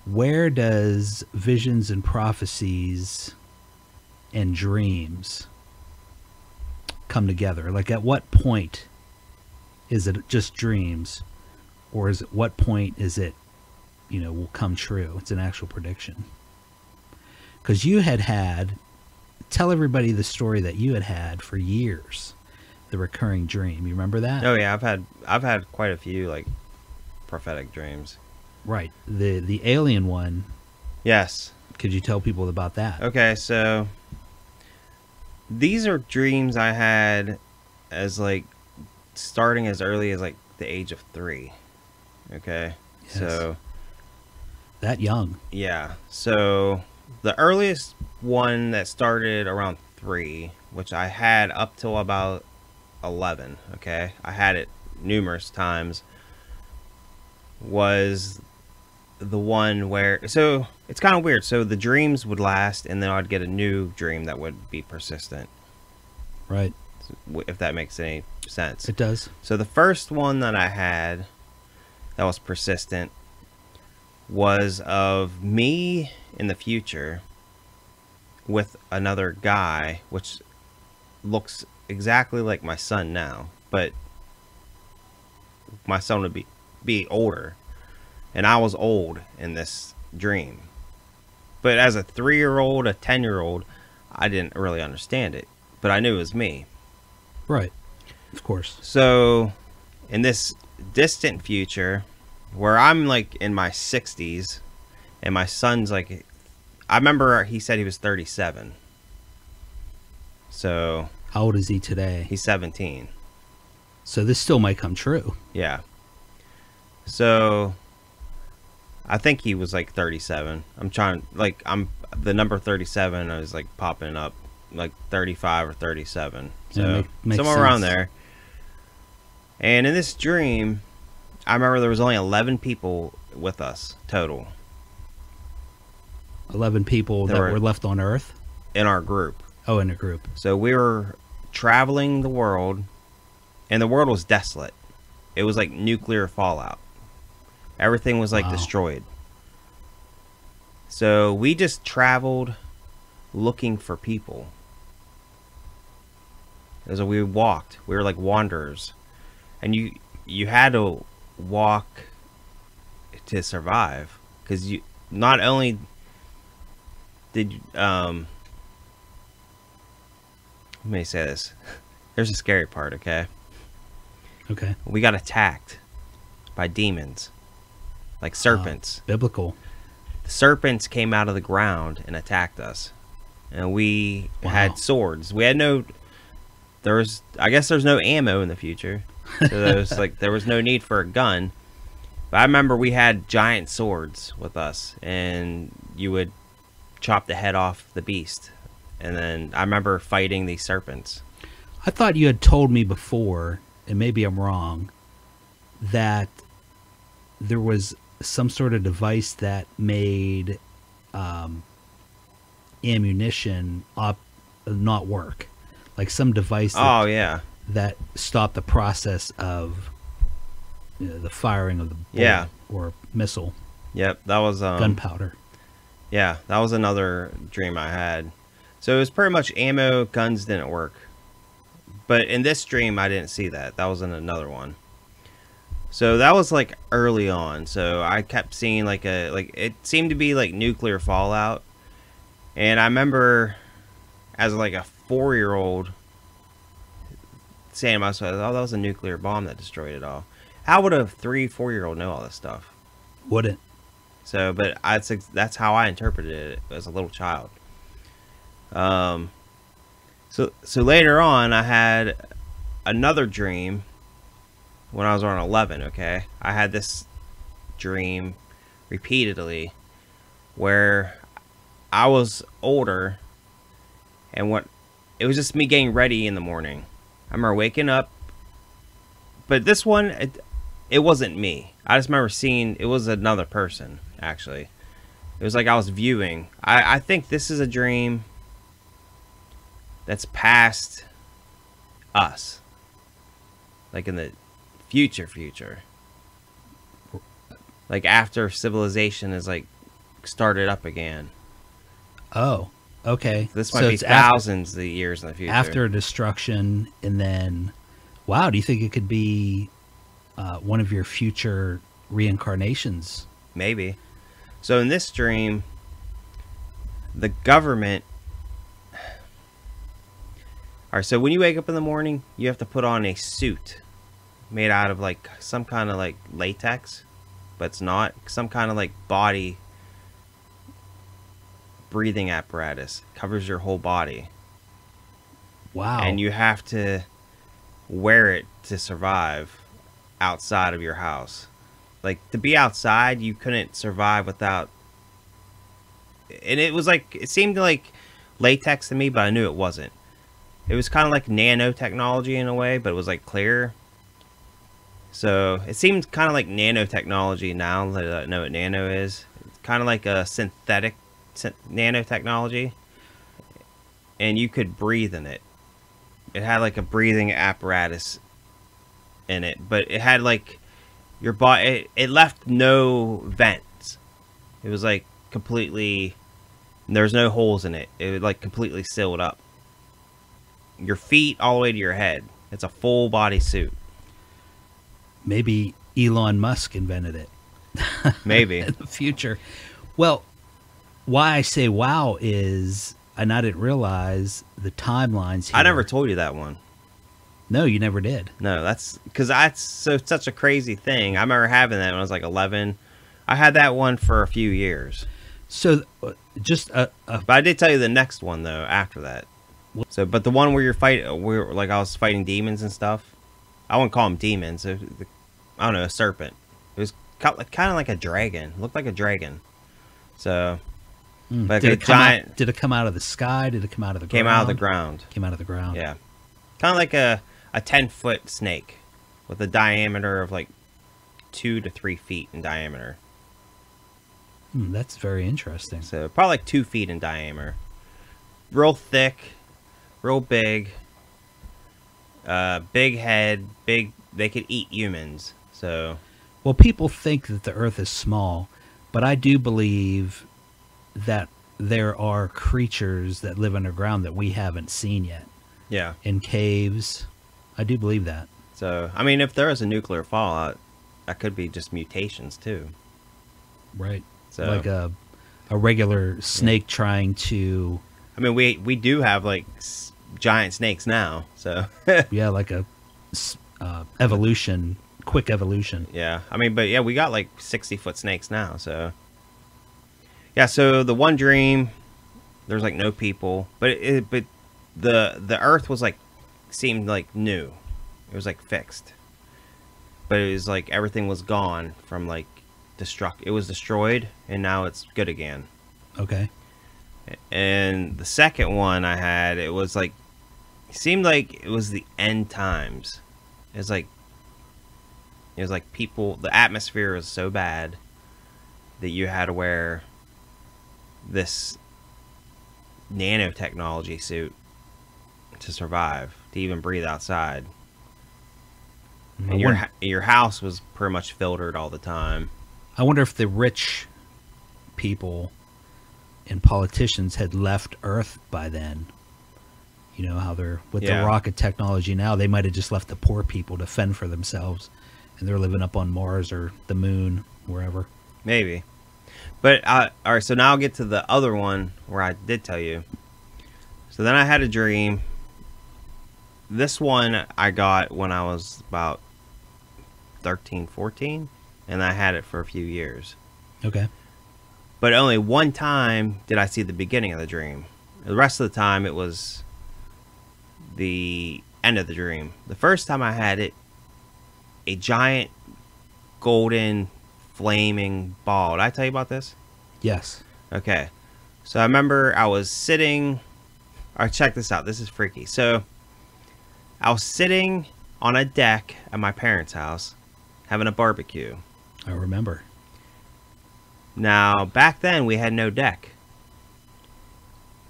where does visions and prophecies and dreams come together? Like, at what point is it just dreams, or is it, what point is it, will come true? It's an actual prediction. Because you had, tell everybody the story that you had for years, the recurring dream. You remember that? Oh yeah, I've had quite a few like prophetic dreams. Right. The alien one. Yes. Could you tell people about that? Okay, so these are dreams I had as like starting as early as like the age of 3. Okay. Yes. So that young. Yeah. So the earliest one that started around 3, which I had up till about 11, okay? I had it numerous times, was the one where, so it's kind of weird. So the dreams would last, and then I'd get a new dream that would be persistent. Right. If that makes any sense. It does. So the first one that I had that was persistent was of me in the future with another guy, which looks exactly like my son now, but my son would be older, and I was old in this dream. But as a 3-year-old, a 10-year-old, I didn't really understand it, but I knew it was me. Right. Of course. So in this distant future, where I'm like in my 60s and my son's like, I remember he said he was 37. So how old is he today? He's 17. So this still might come true. Yeah. So I think he was like 37. I'm trying, like, the number 37 is like popping up, like 35 or 37. So yeah, makes somewhere sense. around there. And in this dream, I remember there was only 11 people with us total. 11 people that were left on Earth? In our group. Oh, in a group. So we were traveling the world, and the world was desolate. It was like nuclear fallout. Everything was like destroyed. So we just traveled looking for people. As we walked, we were like wanderers, and you had to walk to survive, because you not only did let me say this. There's a scary part, okay? Okay. We got attacked by demons, like serpents. Biblical. The serpents came out of the ground and attacked us, and we had swords. We had no. I guess there's no ammo in the future, so there was no need for a gun. But I remember we had giant swords with us, and you would chop the head off the beast. And then I remember fighting these serpents. I thought you had told me before, and maybe I'm wrong, that there was some sort of device that made ammunition not work. Like some device that stopped the process of the firing of the bullet or missile. Yep, that was gunpowder. Yeah, that was another dream I had. So it was pretty much ammo, guns didn't work. But in this dream, I didn't see that. That was in another one. So that was like early on. So I kept seeing it seemed to be like nuclear fallout. And I remember as like a 4-year-old saying to myself, oh, that was a nuclear bomb that destroyed it all. How would a 3-4-year-old know all this stuff? Wouldn't. So, but that's how I interpreted it as a little child. So later on, I had another dream when I was around 11, okay? I had this dream repeatedly where I was older, and it was just me getting ready in the morning. I remember waking up, but this one, it wasn't me. I just remember seeing, it was another person, actually. It was like I was viewing. I think this is a dream that's past us. Like in the future. Like after civilization is like start it up again. Oh, okay. This might So be it's thousands of years in the future. after destruction, and then, wow, do you think it could be one of your future reincarnations? Maybe. So in this dream, the government... Alright, so when you wake up in the morning, you have to put on a suit made out of like some kind of like latex, but it's not. Some kind of like body breathing apparatus. Covers your whole body. Wow. And you have to wear it to survive outside of your house. Like, to be outside, you couldn't survive without... And it was like, it seemed like latex to me, but I knew it wasn't. It was kind of like nanotechnology in a way, but it was like clear. So it seems kind of like nanotechnology now that I know what nano is. It's kind of like a synthetic nanotechnology. And you could breathe in it. It had like a breathing apparatus in it, but it had like your body, it left no vents. It was like completely, there's no holes in it. It was like completely sealed up. Your feet all the way to your head. It's a full body suit. Maybe Elon Musk invented it. Maybe. In the future. Well, why I say wow is, and I didn't realize the timelines here. I never told you that one. No, you never did. No, that's because that's such a crazy thing. I remember having that when I was like 11. I had that one for a few years. So, just But I did tell you the next one though after that. So, but the one where you're fighting, where like I was fighting demons and stuff. I wouldn't call them demons. I don't know, a serpent. It was kind of like a dragon. It looked like a dragon. So, like did a giant. Did it come out of the sky? Did it come out of the ground? Came out of the ground. Came out of the ground. Yeah, kind of like a 10-foot snake with a diameter of like 2 to 3 feet in diameter. That's very interesting. So probably like 2 feet in diameter. Real thick, real big. Big head, big. They could eat humans. So, well, people think that the Earth is small, but I do believe that there are creatures that live underground that we haven't seen yet. yeah. In caves. I do believe that. So, I mean, if there is a nuclear fallout, that could be just mutations too. Right. So, Like a regular snake trying to... I mean, we do have like giant snakes now. So, yeah, like a evolution, quick evolution. yeah. I mean, but yeah, we got like 60-foot snakes now. So, yeah. So the one dream, there's like no people, but the Earth was like seemed like new. It was like fixed, but it was like everything was gone from like it was destroyed, and now it's good again. Okay. And the second one I had, it was like, it seemed like it was the end times. It was like people, the atmosphere was so bad that you had to wear this nanotechnology suit to survive, to even breathe outside. And your house was pretty much filtered all the time. I wonder if the rich people and politicians had left Earth by then. You know how they're with the rocket technology now. They might have just left the poor people to fend for themselves, and they're living up on Mars or the moon, wherever. Maybe. But all right, so now I'll get to the other one where I did tell you. So then I had a dream. This one I got when I was about 13, 14, and I had it for a few years. Okay. But only one time did I see the beginning of the dream. The rest of the time it was the end of the dream. The first time I had it, a giant golden flaming ball. Did I tell you about this? Yes. Okay. So I remember I was sitting... Alright, check this out. This is freaky. So I was sitting on a deck at my parents' house having a barbecue. I remember. Now, back then, we had no deck.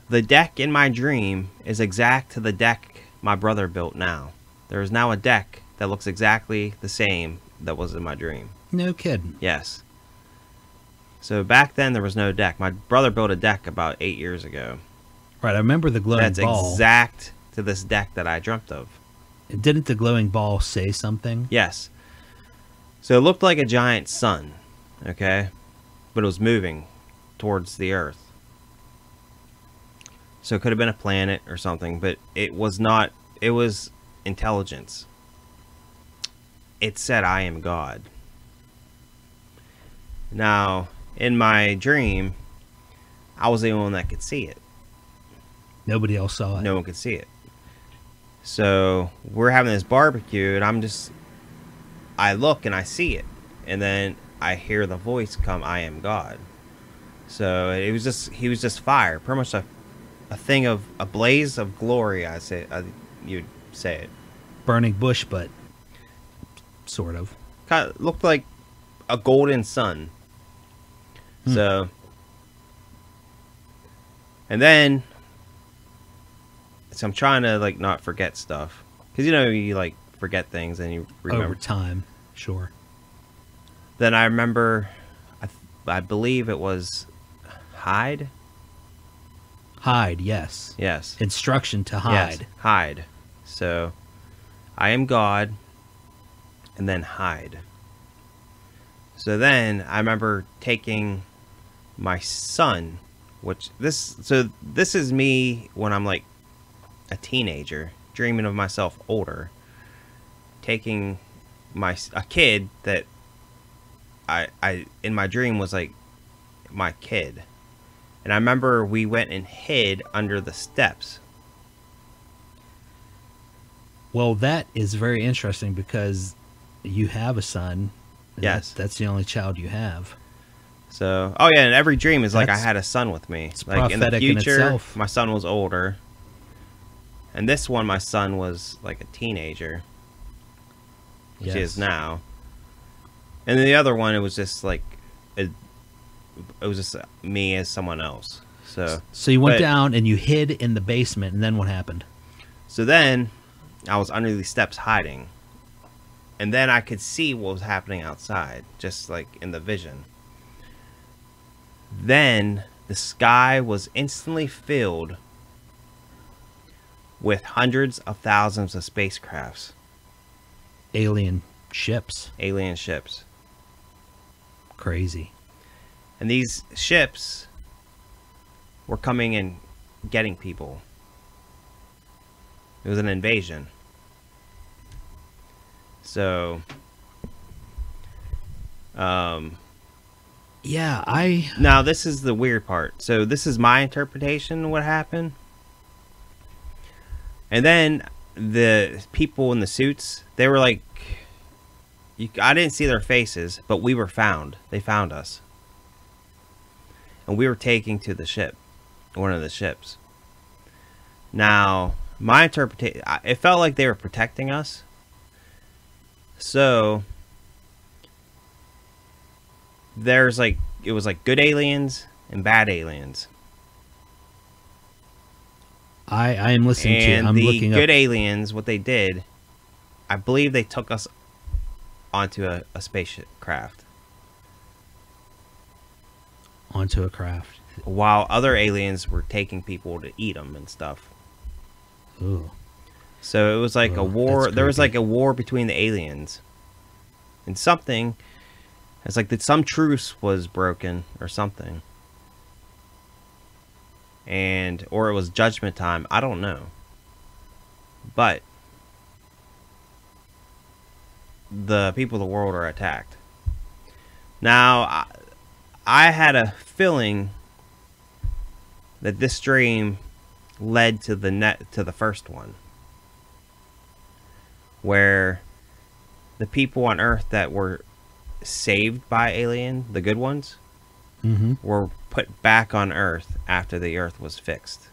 The deck in my dream is exact to the deck my brother built now. There is now a deck that looks exactly the same that was in my dream. No kidding. Yes. So back then there was no deck. My brother built a deck about 8 years ago. Right, I remember the glowing That's ball. exact to this deck that I dreamt of. Didn't the glowing ball say something? Yes. So it looked like a giant sun, okay? But it was moving towards the Earth. So it could have been a planet or something, but it was not. It was intelligence. It said, "I am God." Now, in my dream, I was the only one that could see it. Nobody else saw it. No one could see it. So we're having this barbecue, and I look and I see it, and then I hear the voice come, "I am God." So he was just fire, pretty much a thing of a blaze of glory. You'd say it. Burning bush, but sort of. Kind of looked like a golden sun. So, and then, so I'm trying to like not forget stuff, because you like forget things and you remember Over time, sure. Then I remember, I believe it was hide. Hide, yes. Yes. Instruction to hide. Yes, hide. So, I am God, and then hide. So then I remember taking my son, this is me when I'm like a teenager, dreaming of myself older, taking a kid that I in my dream was like my kid. And I remember we went and hid under the steps. Well, that is very interesting because you have a son. Yes. That's the only child you have. So, oh yeah, and every dream is like I had a son with me. It's like in the prophetic in future, itself. my son was older. And this one, my son was like a teenager, which he is now. And then the other one, it was just like, it was just me as someone else. So you went down and you hid in the basement, and then what happened? So then I was under these steps hiding. And then I could see what was happening outside, just like in the vision. Then the sky was instantly filled with hundreds of thousands of spacecrafts. Alien ships. Alien ships. Crazy. And these ships were coming and getting people. It was an invasion. So, yeah, now this is the weird part. So this is my interpretation of what happened. And then the people in the suits, they were like, I didn't see their faces, but we were found. They found us. And we were taken to the ship, one of the ships. Now, my interpretation, it felt like they were protecting us. So, there's like, it was like good aliens and bad aliens. I am listening to you. I'm looking up. And the good aliens, what they did, I believe they took us onto a spaceship craft. Onto a craft. While other aliens were taking people to eat them and stuff. Ooh. So it was like a war. There was creepy. like a war between the aliens. And something. It's like that some truce was broken or something. Or it was judgment time. I don't know. But the people of the world are attacked. Now, I had a feeling that this dream led to the first one, where the people on Earth that were saved by alien, the good ones, were put back on Earth after the Earth was fixed.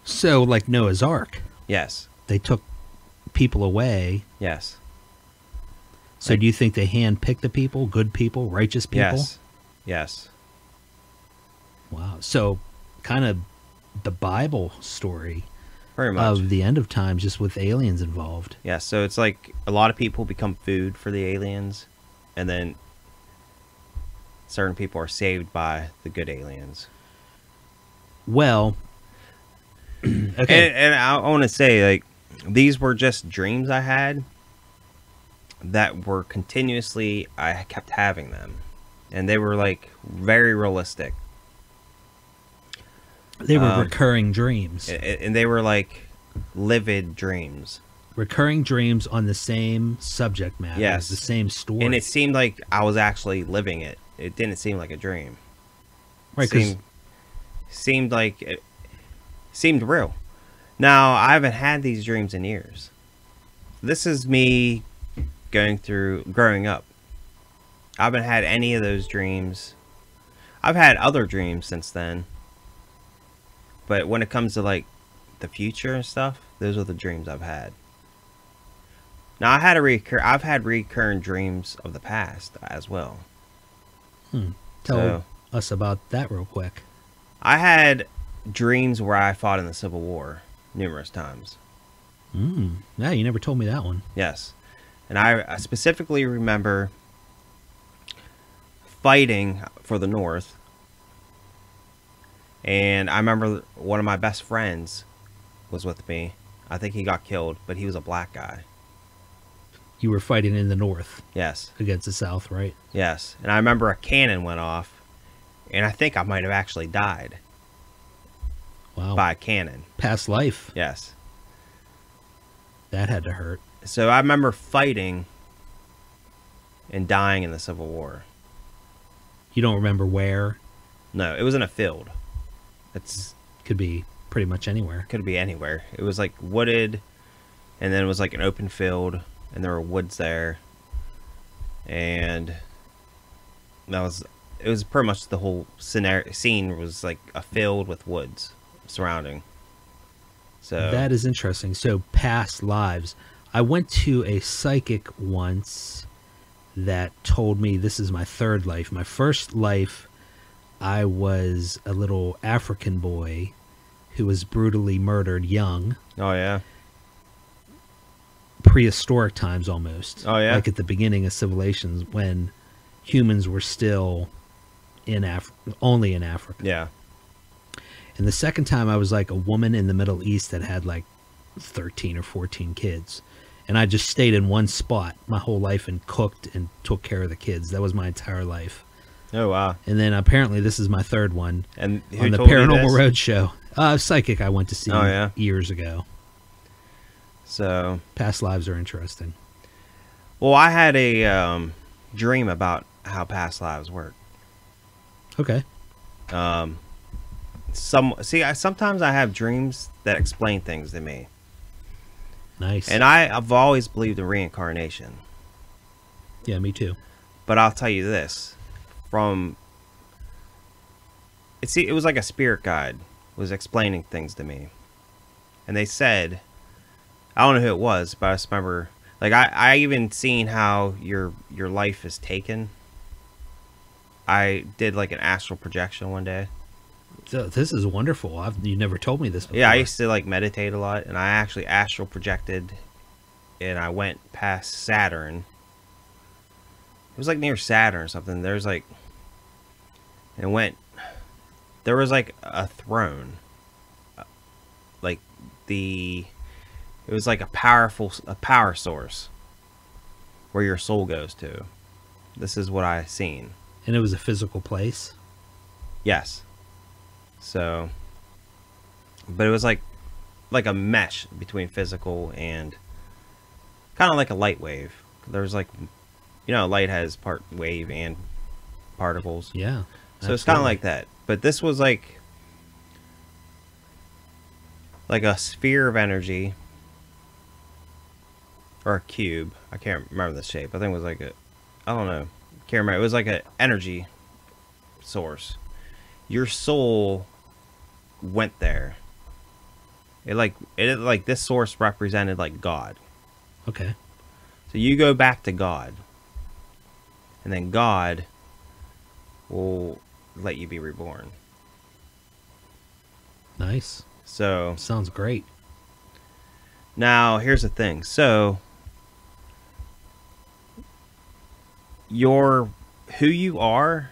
So, like Noah's Ark. Yes. They took people away. Yes. So do you think they handpicked the people, good people, righteous people? Yes. Yes. Wow. So kind of the Bible story Very much. of the end of time, just with aliens involved. Yeah, so it's like a lot of people become food for the aliens, and then certain people are saved by the good aliens. Well, okay. And I want to say, like, these were just dreams I had that were continuously, I kept having them. And they were, like, very realistic. They were recurring dreams. And they were, like, livid dreams. Recurring dreams on the same subject matter. Yes. The same story. And it seemed like I was actually living it. It didn't seem like a dream. Right, 'cause seemed like it seemed real. Now, I haven't had these dreams in years. This is me growing up. I haven't had any of those dreams. I've had other dreams since then. But when it comes to, like, the future and stuff, those are the dreams I've had. Now, I've had recurring dreams of the past as well. Tell us about that real quick. I had dreams where I fought in the Civil War numerous times. Yeah, you never told me that one. Yes. And I specifically remember fighting for the North. And I remember one of my best friends was with me. I think he got killed, but he was a black guy. You were fighting in the North. Yes. Against the South, right? Yes. And I remember a cannon went off, and I think I might have actually died. Wow. By a cannon. Past life. Yes. That had to hurt. So I remember fighting and dying in the Civil War. You don't remember where? No, it was in a field. Could be pretty much anywhere. Could be anywhere. It was like wooded, and then it was like an open field, and there were woods there. And it was pretty much the whole scene was like a field with woods surrounding. So that is interesting. So past lives. I went to a psychic once that told me this is my third life. My first life, I was a little African boy who was brutally murdered young. Oh, yeah. Prehistoric times almost. Oh, yeah. Like at the beginning of civilizations when humans were still only in Africa. Yeah. And the second time I was like a woman in the Middle East that had like 13 or 14 kids. And I just stayed in one spot my whole life and cooked and took care of the kids. That was my entire life. Oh, wow. And then apparently this is my third one. And who on the told you Paranormal this? Roadshow. Psychic I went to see years ago. So past lives are interesting. Well, I had a dream about how past lives work. Okay. Sometimes I have dreams that explain things to me. Nice. And I've always believed in reincarnation. Yeah, me too. But I'll tell you this. It was like a spirit guide was explaining things to me. And they said, I don't know who it was, but I just remember, like, I even seen how your life is taken. I did like an astral projection one day. So this is wonderful. You never told me this before. Yeah, I used to like meditate a lot, and I actually astral projected, and I went past Saturn. It was like near Saturn or something. There was like a throne. It was like a power source where your soul goes to. This is what I seen. And it was a physical place? Yes. So, but it was like a mesh between physical and kind of like a light wave. There's like, light has part wave and particles. Yeah. So it's kind of like that. But this was like a sphere of energy or a cube. I can't remember the shape. I think it was like I don't know. Can't remember. It was like an energy source. Your soul went there. This source represented like God. Okay. So you go back to God, and then God will let you be reborn. Nice. So sounds great. Now here's the thing. So who you are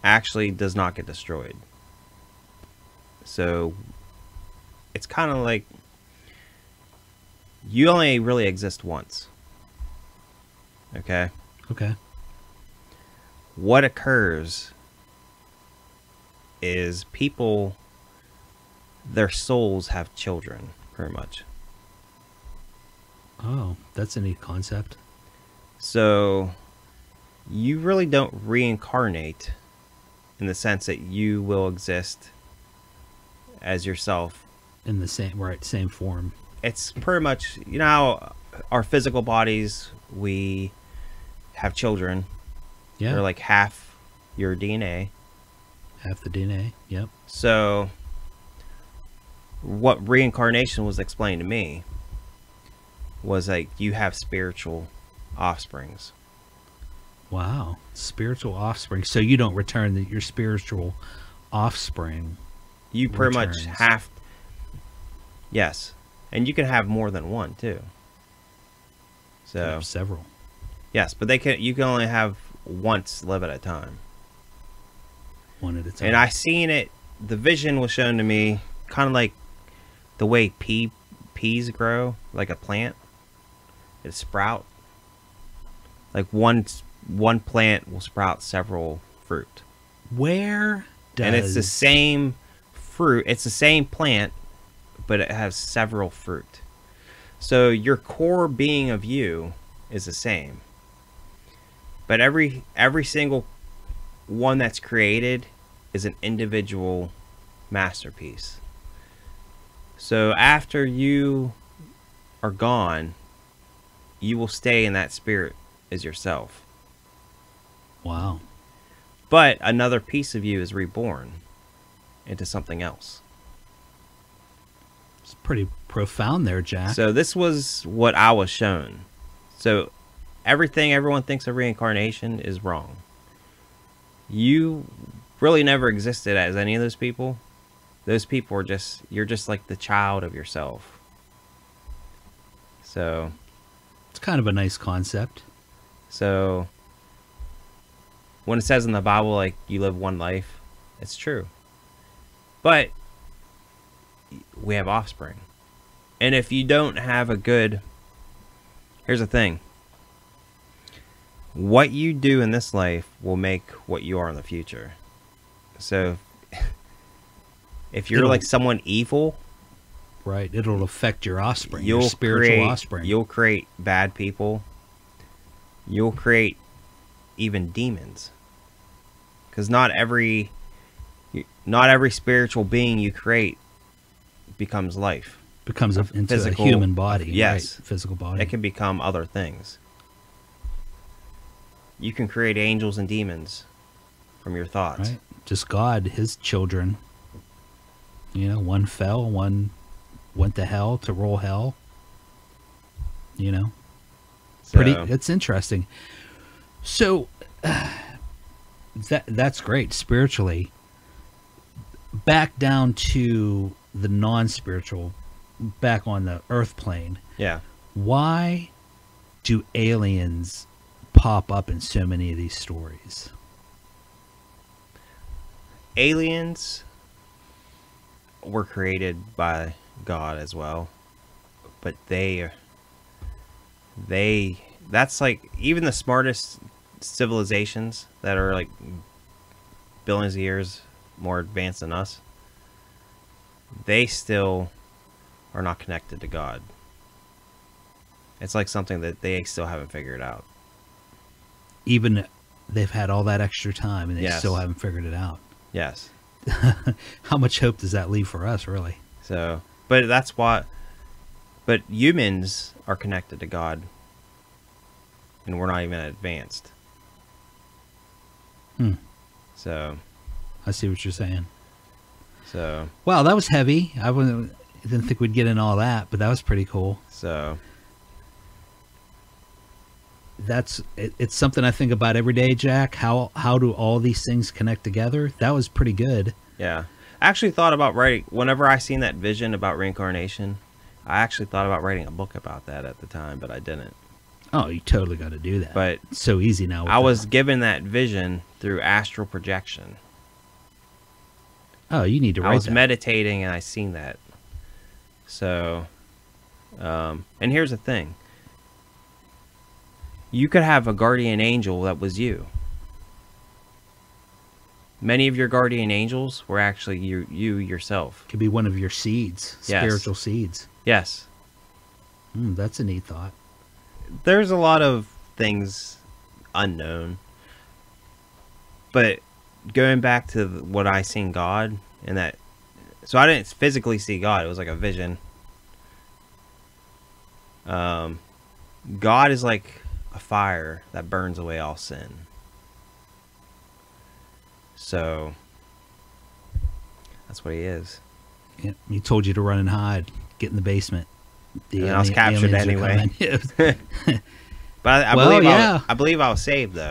actually does not get destroyed. So it's kind of like you only really exist once. Okay? Okay. What occurs is people, their souls have children, pretty much. Oh, that's a neat concept. So you really don't reincarnate in the sense that you will exist as yourself. In the same form. It's pretty much, you know how our physical bodies, we have children. Yeah. They're like half your DNA. Half the DNA. Yep. So what reincarnation was explained to me was like you have spiritual offsprings. Wow. Spiritual offspring. So you don't return your spiritual offspring. You pretty returns. much have. Yes. And you can have more than one too. So Several. yes, but you can only have once live at a time. One at a time. And I seen it, the vision was shown to me kind of like the way peas grow, like a plant. It sprout. Like one plant will sprout several fruit. Where does... And it's the same fruit. It's the same plant, but it has several fruit. So your core being of you is the same. But every single one that's created is an individual masterpiece. So after you are gone, you will stay in that spirit as yourself. Wow. But another piece of you is reborn into something else. It's pretty profound there, Jack. So this was what I was shown. So everything everyone thinks of reincarnation is wrong. You really never existed as any of those people. Those people are just, you're just like the child of yourself. So it's kind of a nice concept. So when it says in the Bible, like, you live one life, it's true. But we have offspring. And if you don't have a good... Here's the thing. What you do in this life will make what you are in the future. So if you're like someone evil... Right, it'll affect your offspring, your spiritual offspring. You'll create bad people. You'll create even demons. Because not every spiritual being you create becomes life. Becomes into a human body. Yes. Right? Physical body. It can become other things. You can create angels and demons from your thoughts. Right. Just God, his children. You know, one fell, one went to hell to roll hell. You know, it's interesting. So that's great spiritually. Back down to the non-spiritual, back on the earth plane. Yeah. Why do aliens pop up in so many of these stories? Aliens were created by God as well, but that's like, even the smartest civilizations that are like billions of years more advanced than us, they still are not connected to God. It's like something that they still haven't figured out. Even they've had all that extra time and they Yes. still haven't figured it out. Yes. How much hope does that leave for us, really? So, but that's why. But humans are connected to God, and we're not even advanced. So, I see what you're saying. So, Wow, that was heavy. Didn't think we'd get in all that, but that was pretty cool. so It's something I think about every day, Jack. How do all these things connect together? That was pretty good. yeah. I actually thought about writing, whenever I seen that vision about reincarnation, I actually thought about writing a book about that at the time, but I didn't. Oh, you totally got to do that. But it's so easy now. I was given that vision through astral projection. Oh, you need to write I was that. meditating and I seen that. So, and here's the thing. You could have a guardian angel that was you. Many of your guardian angels were actually you yourself. Could be one of your seeds, Yes. spiritual seeds. Yes. That's a neat thought. There's a lot of things unknown. But going back to what I seen God and that, so I didn't physically see God. It was like a vision. God is like a fire that burns away all sin. So that's what he is. Yeah, he told you to run and hide, get in the basement. And I was captured aliens are anyway. coming. But I Well, believe yeah. I believe I was saved though.